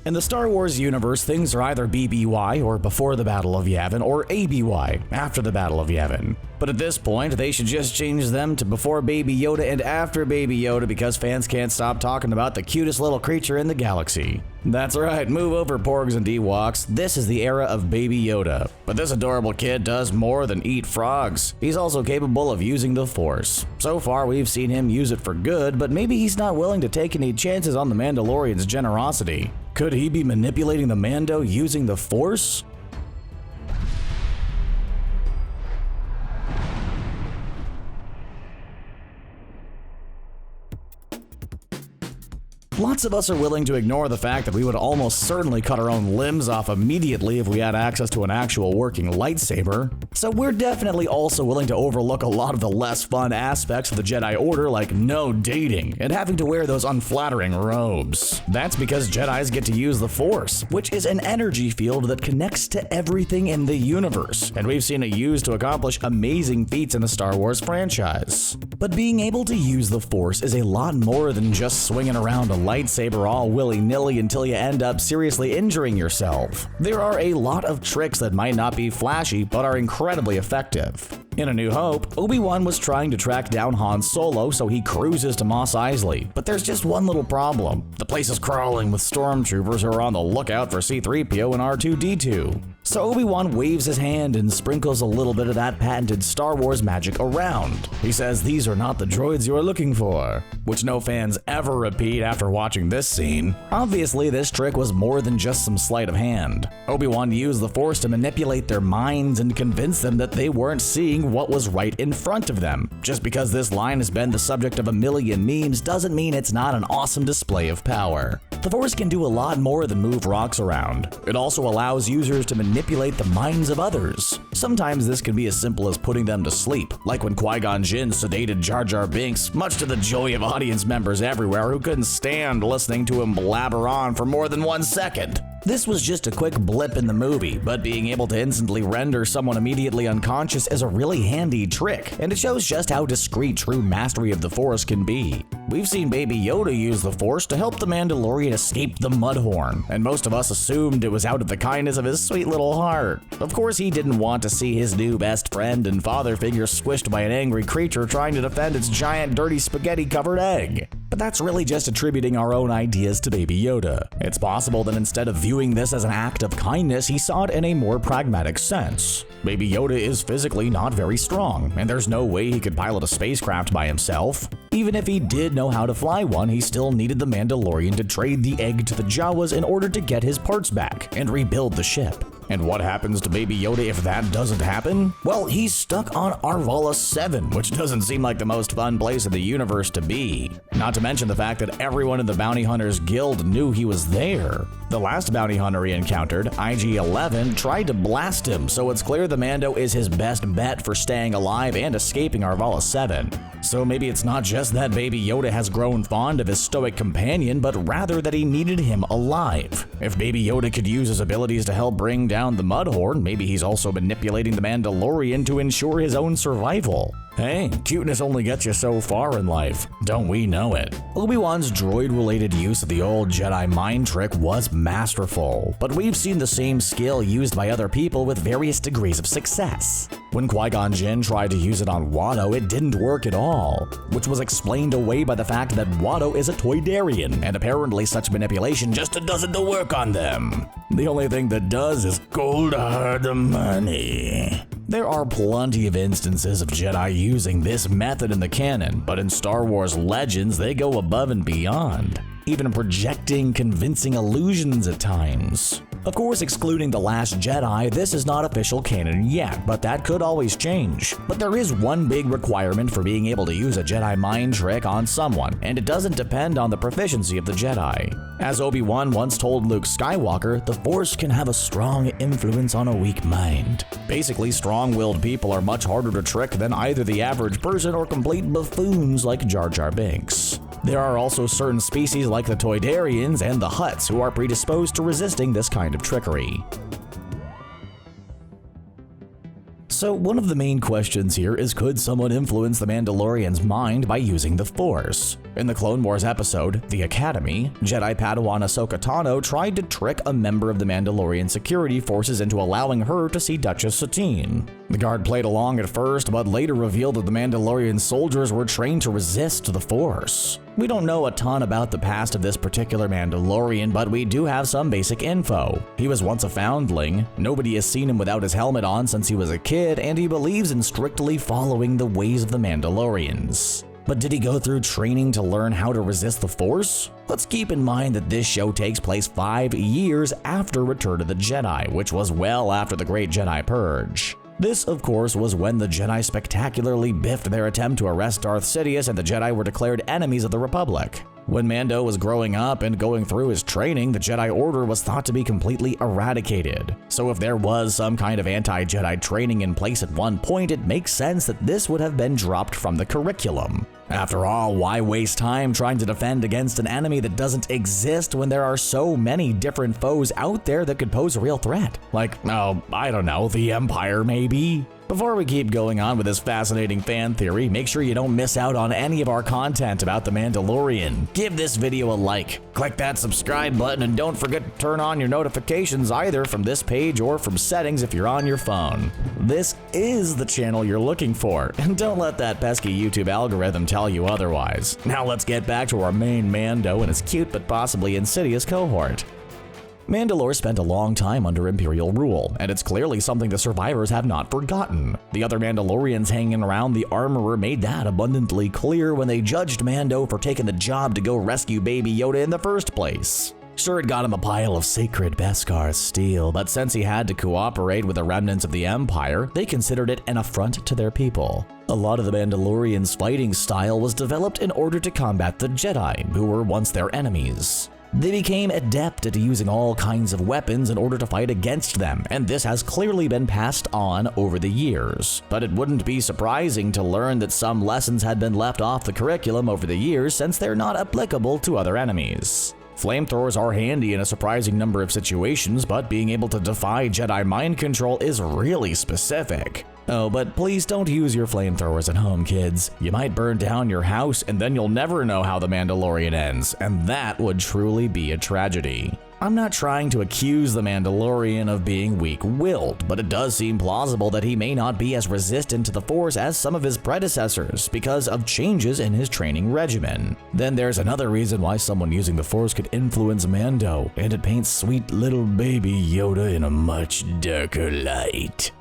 In the Star Wars universe, things are either BBY, or before the Battle of Yavin, or ABY, after the Battle of Yavin. But at this point, they should just change them to before Baby Yoda and after Baby Yoda because fans can't stop talking about the cutest little creature in the galaxy. That's right, move over Porgs and Ewoks, this is the era of Baby Yoda. But this adorable kid does more than eat frogs. He's also capable of using the Force. So far we've seen him use it for good, but maybe he's not willing to take any chances on the Mandalorian's generosity. Could he be manipulating the Mando using the Force? Lots of us are willing to ignore the fact that we would almost certainly cut our own limbs off immediately if we had access to an actual working lightsaber. So we're definitely also willing to overlook a lot of the less fun aspects of the Jedi Order, like no dating and having to wear those unflattering robes. That's because Jedis get to use the Force, which is an energy field that connects to everything in the universe, and we've seen it used to accomplish amazing feats in the Star Wars franchise. But being able to use the Force is a lot more than just swinging around a lightsaber all willy-nilly until you end up seriously injuring yourself. There are a lot of tricks that might not be flashy but are incredibly effective. In A New Hope, Obi-Wan was trying to track down Han Solo, so he cruises to Mos Eisley. But there's just one little problem. The place is crawling with stormtroopers who are on the lookout for C-3PO and R2-D2. So Obi-Wan waves his hand and sprinkles a little bit of that patented Star Wars magic around. He says these are not the droids you are looking for, which no fans ever repeat after watching this scene. Obviously, this trick was more than just some sleight of hand. Obi-Wan used the Force to manipulate their minds and convince them that they weren't seeing what was right in front of them. Just because this line has been the subject of a million memes doesn't mean it's not an awesome display of power. The Force can do a lot more than move rocks around. It also allows users to manipulate the minds of others. Sometimes this can be as simple as putting them to sleep, like when Qui-Gon Jinn sedated Jar Jar Binks, much to the joy of audience members everywhere who couldn't stand listening to him blabber on for more than 1 second. This was just a quick blip in the movie, but being able to instantly render someone immediately unconscious is a really handy trick, and it shows just how discreet true mastery of the Force can be. We've seen Baby Yoda use the Force to help the Mandalorian escape the Mudhorn, and most of us assumed it was out of the kindness of his sweet little heart. Of course, he didn't want to see his new best friend and father figure squished by an angry creature trying to defend its giant dirty spaghetti-covered egg. But that's really just attributing our own ideas to Baby Yoda. It's possible that instead of viewing this as an act of kindness, he saw it in a more pragmatic sense. Baby Yoda is physically not very strong, and there's no way he could pilot a spacecraft by himself. Even if he did know how to fly one, he still needed the Mandalorian to trade the egg to the Jawas in order to get his parts back and rebuild the ship. And what happens to Baby Yoda if that doesn't happen? Well, he's stuck on Arvala 7, which doesn't seem like the most fun place in the universe to be. Not to mention the fact that everyone in the Bounty Hunters Guild knew he was there. The last bounty hunter he encountered, IG-11, tried to blast him, so it's clear the Mando is his best bet for staying alive and escaping Arvala 7. So maybe it's not just that Baby Yoda has grown fond of his stoic companion, but rather that he needed him alive. If Baby Yoda could use his abilities to help bring down the Mudhorn, maybe he's also manipulating the Mandalorian to ensure his own survival. Hey, cuteness only gets you so far in life. Don't we know it? Obi-Wan's droid-related use of the old Jedi Mind trick was masterful, but we've seen the same skill used by other people with various degrees of success. When Qui-Gon Jinn tried to use it on Watto, it didn't work at all, which was explained away by the fact that Watto is a Toydarian, and apparently such manipulation just doesn't work on them. The only thing that does is gold hard money. There are plenty of instances of Jedi using this method in the canon, but in Star Wars Legends, they go above and beyond, even projecting convincing illusions at times. Of course, excluding The Last Jedi, this is not official canon yet, but that could always change. But there is one big requirement for being able to use a Jedi mind trick on someone, and it doesn't depend on the proficiency of the Jedi. As Obi-Wan once told Luke Skywalker, the Force can have a strong influence on a weak mind. Basically, strong-willed people are much harder to trick than either the average person or complete buffoons like Jar Jar Binks. There are also certain species like the Toydarians and the Hutts who are predisposed to resisting this kind of trickery. So one of the main questions here is, could someone influence the Mandalorian's mind by using the Force? In the Clone Wars episode, The Academy, Jedi Padawan Ahsoka Tano tried to trick a member of the Mandalorian security forces into allowing her to see Duchess Satine. The guard played along at first, but later revealed that the Mandalorian soldiers were trained to resist the Force. We don't know a ton about the past of this particular Mandalorian, but we do have some basic info. He was once a foundling, nobody has seen him without his helmet on since he was a kid, and he believes in strictly following the ways of the Mandalorians. But did he go through training to learn how to resist the Force? Let's keep in mind that this show takes place 5 years after Return of the Jedi, which was well after the Great Jedi Purge. This, of course, was when the Jedi spectacularly biffed their attempt to arrest Darth Sidious and the Jedi were declared enemies of the Republic. When Mando was growing up and going through his training, the Jedi Order was thought to be completely eradicated. So if there was some kind of anti-Jedi training in place at one point, it makes sense that this would have been dropped from the curriculum. After all, why waste time trying to defend against an enemy that doesn't exist when there are so many different foes out there that could pose a real threat? Like, oh, I don't know, the Empire maybe? Before we keep going on with this fascinating fan theory, make sure you don't miss out on any of our content about The Mandalorian. Give this video a like, click that subscribe button, and don't forget to turn on your notifications either from this page or from settings if you're on your phone. This is the channel you're looking for, and don't let that pesky YouTube algorithm tell you otherwise. Now let's get back to our main Mando and his cute but possibly insidious cohort. Mandalore spent a long time under Imperial rule, and it's clearly something the survivors have not forgotten. The other Mandalorians hanging around the Armorer made that abundantly clear when they judged Mando for taking the job to go rescue Baby Yoda in the first place. Sure, it got him a pile of sacred Beskar steel, but since he had to cooperate with the remnants of the Empire, they considered it an affront to their people. A lot of the Mandalorians' fighting style was developed in order to combat the Jedi, who were once their enemies. They became adept at using all kinds of weapons in order to fight against them, and this has clearly been passed on over the years. But it wouldn't be surprising to learn that some lessons had been left off the curriculum over the years since they're not applicable to other enemies. Flamethrowers are handy in a surprising number of situations, but being able to defy Jedi mind control is really specific. Oh, but please don't use your flamethrowers at home, kids. You might burn down your house and then you'll never know how The Mandalorian ends, and that would truly be a tragedy. I'm not trying to accuse the Mandalorian of being weak-willed, but it does seem plausible that he may not be as resistant to the Force as some of his predecessors because of changes in his training regimen. Then there's another reason why someone using the Force could influence Mando, and it paints sweet little Baby Yoda in a much darker light.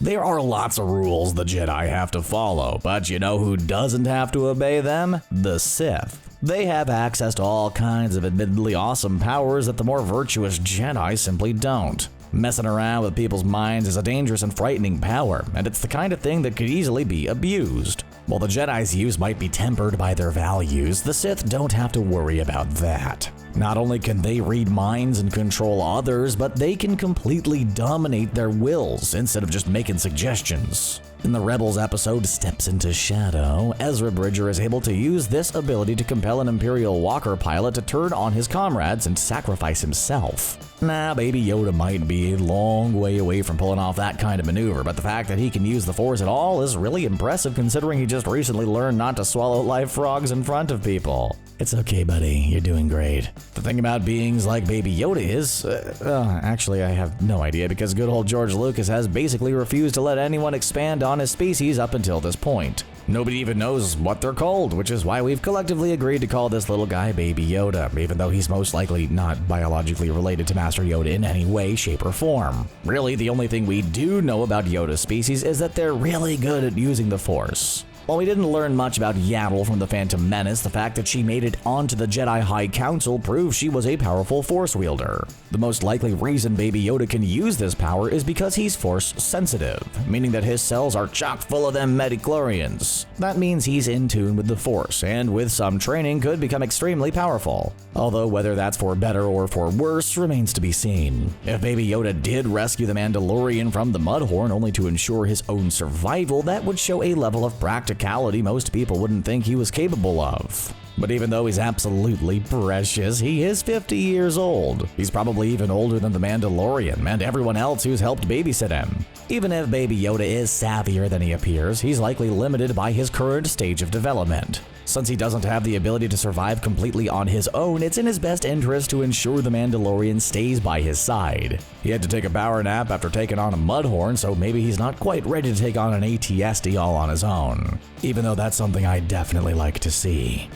There are lots of rules the Jedi have to follow, but you know who doesn't have to obey them? The Sith. They have access to all kinds of admittedly awesome powers that the more virtuous Jedi simply don't. Messing around with people's minds is a dangerous and frightening power, and it's the kind of thing that could easily be abused. While the Jedi's use might be tempered by their values, the Sith don't have to worry about that. Not only can they read minds and control others, but they can completely dominate their wills instead of just making suggestions. In the Rebels episode Steps into Shadow, Ezra Bridger is able to use this ability to compel an Imperial Walker pilot to turn on his comrades and sacrifice himself. Now, Baby Yoda might be a long way away from pulling off that kind of maneuver, but the fact that he can use the Force at all is really impressive considering he just recently learned not to swallow live frogs in front of people. It's okay, buddy. You're doing great. The thing about beings like Baby Yoda is, actually I have no idea because good old George Lucas has basically refused to let anyone expand on his species up until this point. Nobody even knows what they're called, which is why we've collectively agreed to call this little guy Baby Yoda, even though he's most likely not biologically related to Master Yoda in any way, shape, or form. Really, the only thing we do know about Yoda's species is that they're really good at using the Force. While we didn't learn much about Yaddle from The Phantom Menace, the fact that she made it onto the Jedi High Council proves she was a powerful Force wielder. The most likely reason Baby Yoda can use this power is because he's Force sensitive, meaning that his cells are chock full of them midichlorians. That means he's in tune with the Force, and with some training could become extremely powerful. Although whether that's for better or for worse remains to be seen. If Baby Yoda did rescue the Mandalorian from the Mudhorn only to ensure his own survival, that would show a level of practicality most people wouldn't think he was capable of. But even though he's absolutely precious, he is 50 years old. He's probably even older than the Mandalorian and everyone else who's helped babysit him. Even if Baby Yoda is savvier than he appears, he's likely limited by his current stage of development. Since he doesn't have the ability to survive completely on his own, it's in his best interest to ensure the Mandalorian stays by his side. He had to take a power nap after taking on a Mudhorn, so maybe he's not quite ready to take on an AT-ST all on his own. Even though that's something I'd definitely like to see.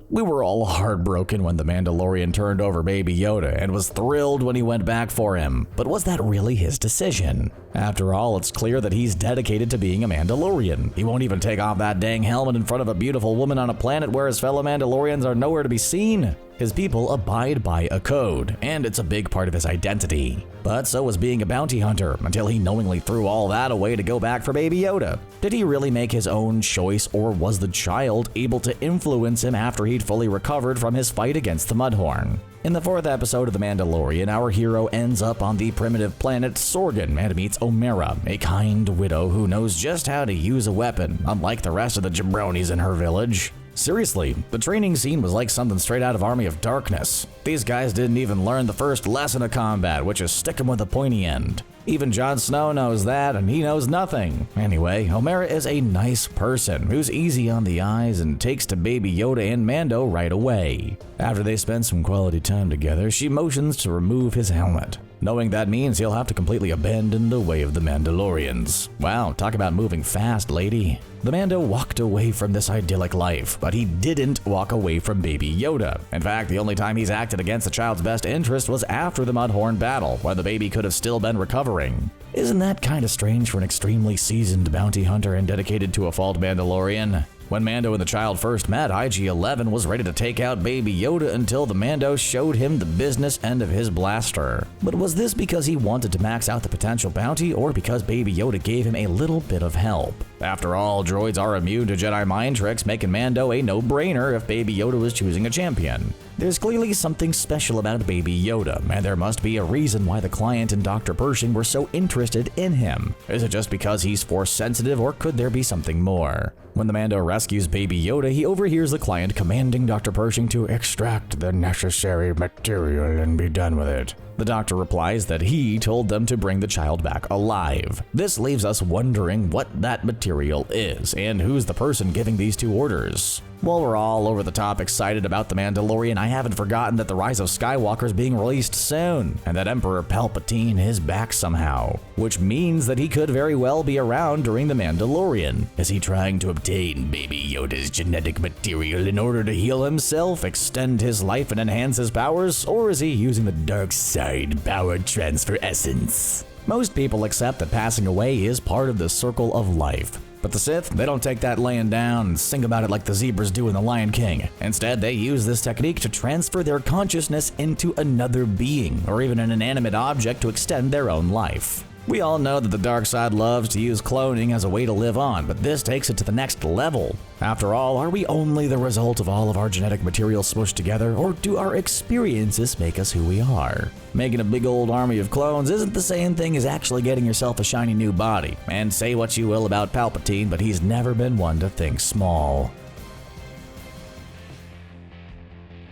We were all heartbroken when the Mandalorian turned over Baby Yoda and was thrilled when he went back for him. But was that really his decision? After all, it's clear that he's dedicated to being a Mandalorian. He won't even take off that dang helmet in front of a beautiful woman on a planet where his fellow Mandalorians are nowhere to be seen. His people abide by a code, and it's a big part of his identity. But so was being a bounty hunter, until he knowingly threw all that away to go back for Baby Yoda. Did he really make his own choice, or was the child able to influence him after he'd fully recovered from his fight against the Mudhorn? In the 4th episode of The Mandalorian, our hero ends up on the primitive planet Sorgan and meets Omera, a kind widow who knows just how to use a weapon, unlike the rest of the jabronis in her village. Seriously, the training scene was like something straight out of Army of Darkness. These guys didn't even learn the first lesson of combat, which is stick 'em with a pointy end. Even Jon Snow knows that, and he knows nothing. Anyway, Omera is a nice person who's easy on the eyes and takes to Baby Yoda and Mando right away. After they spend some quality time together, she motions to remove his helmet, knowing that means he'll have to completely abandon the way of the Mandalorians. Wow, talk about moving fast, lady. The Mando walked away from this idyllic life, but he didn't walk away from Baby Yoda. In fact, the only time he's acted against the child's best interest was after the Mudhorn battle, when the baby could have still been recovering. Isn't that kinda strange for an extremely seasoned bounty hunter and dedicated to a fault Mandalorian? When Mando and the child first met, IG-11 was ready to take out Baby Yoda until the Mando showed him the business end of his blaster. But was this because he wanted to max out the potential bounty, or because Baby Yoda gave him a little bit of help? After all, droids are immune to Jedi mind tricks, making Mando a no-brainer if Baby Yoda was choosing a champion. There's clearly something special about Baby Yoda, and there must be a reason why the client and Dr. Pershing were so interested in him. Is it just because he's Force-sensitive, or could there be something more? When the Mando rescues Baby Yoda, he overhears the client commanding Dr. Pershing to extract the necessary material and be done with it. The doctor replies that he told them to bring the child back alive. This leaves us wondering what that material is, and who's the person giving these two orders. While we're all over the top excited about The Mandalorian, I haven't forgotten that the Rise of Skywalker is being released soon, and that Emperor Palpatine is back somehow, which means that he could very well be around during The Mandalorian. Is he trying to obtain Baby Yoda's genetic material in order to heal himself, extend his life, and enhance his powers, or is he using the dark side power transfer essence? Most people accept that passing away is part of the circle of life. But the Sith, they don't take that laying down and sing about it like the zebras do in The Lion King. Instead, they use this technique to transfer their consciousness into another being, or even an inanimate object to extend their own life. We all know that the dark side loves to use cloning as a way to live on, but this takes it to the next level. After all, are we only the result of all of our genetic material smushed together, or do our experiences make us who we are? Making a big old army of clones isn't the same thing as actually getting yourself a shiny new body. And say what you will about Palpatine, but he's never been one to think small.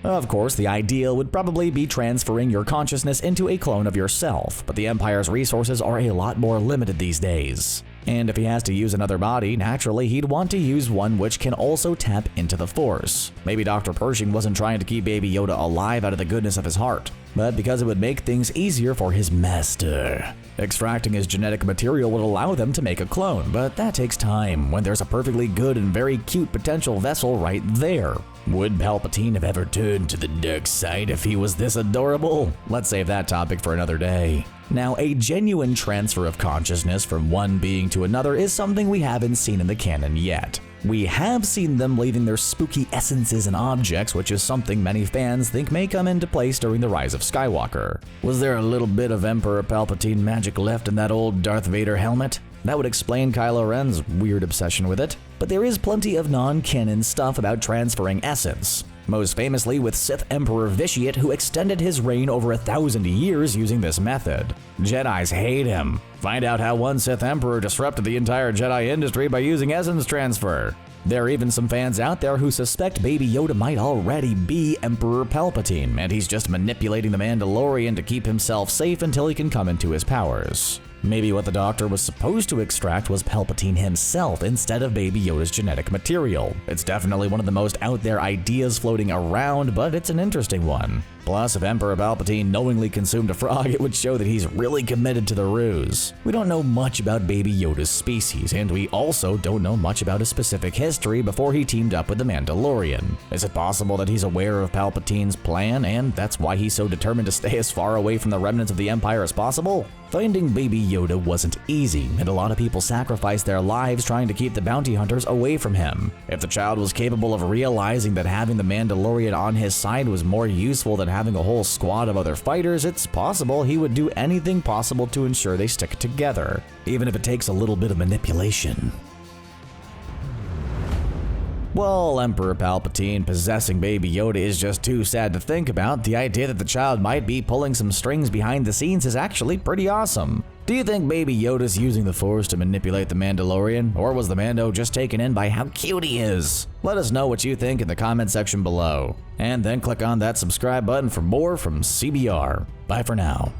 Of course, the ideal would probably be transferring your consciousness into a clone of yourself, but the Empire's resources are a lot more limited these days. And if he has to use another body, naturally he'd want to use one which can also tap into the Force. Maybe Dr. Pershing wasn't trying to keep Baby Yoda alive out of the goodness of his heart, but because it would make things easier for his master. Extracting his genetic material would allow them to make a clone, but that takes time when there's a perfectly good and very cute potential vessel right there. Would Palpatine have ever turned to the dark side if he was this adorable? Let's save that topic for another day. Now, a genuine transfer of consciousness from one being to another is something we haven't seen in the canon yet. We have seen them leaving their spooky essences and objects, which is something many fans think may come into place during the Rise of Skywalker. Was there a little bit of Emperor Palpatine magic left in that old Darth Vader helmet? That would explain Kylo Ren's weird obsession with it. But there is plenty of non-canon stuff about transferring essence. Most famously with Sith Emperor Vitiate, who extended his reign over 1,000 years using this method. Jedis hate him. Find out how one Sith Emperor disrupted the entire Jedi industry by using essence transfer. There are even some fans out there who suspect Baby Yoda might already be Emperor Palpatine, and he's just manipulating the Mandalorian to keep himself safe until he can come into his powers. Maybe what the Doctor was supposed to extract was Palpatine himself instead of Baby Yoda's genetic material. It's definitely one of the most out there ideas floating around, but it's an interesting one. Plus, if Emperor Palpatine knowingly consumed a frog, it would show that he's really committed to the ruse. We don't know much about Baby Yoda's species, and we also don't know much about his specific history before he teamed up with the Mandalorian. Is it possible that he's aware of Palpatine's plan, and that's why he's so determined to stay as far away from the remnants of the Empire as possible? Finding Baby Yoda wasn't easy, and a lot of people sacrificed their lives trying to keep the bounty hunters away from him. If the child was capable of realizing that having the Mandalorian on his side was more useful than having a whole squad of other fighters, it's possible he would do anything possible to ensure they stick together, even if it takes a little bit of manipulation. Well, Emperor Palpatine possessing Baby Yoda is just too sad to think about. The idea that the child might be pulling some strings behind the scenes is actually pretty awesome. Do you think Baby Yoda's using the Force to manipulate the Mandalorian, or was the Mando just taken in by how cute he is? Let us know what you think in the comment section below. And then click on that subscribe button for more from CBR. Bye for now.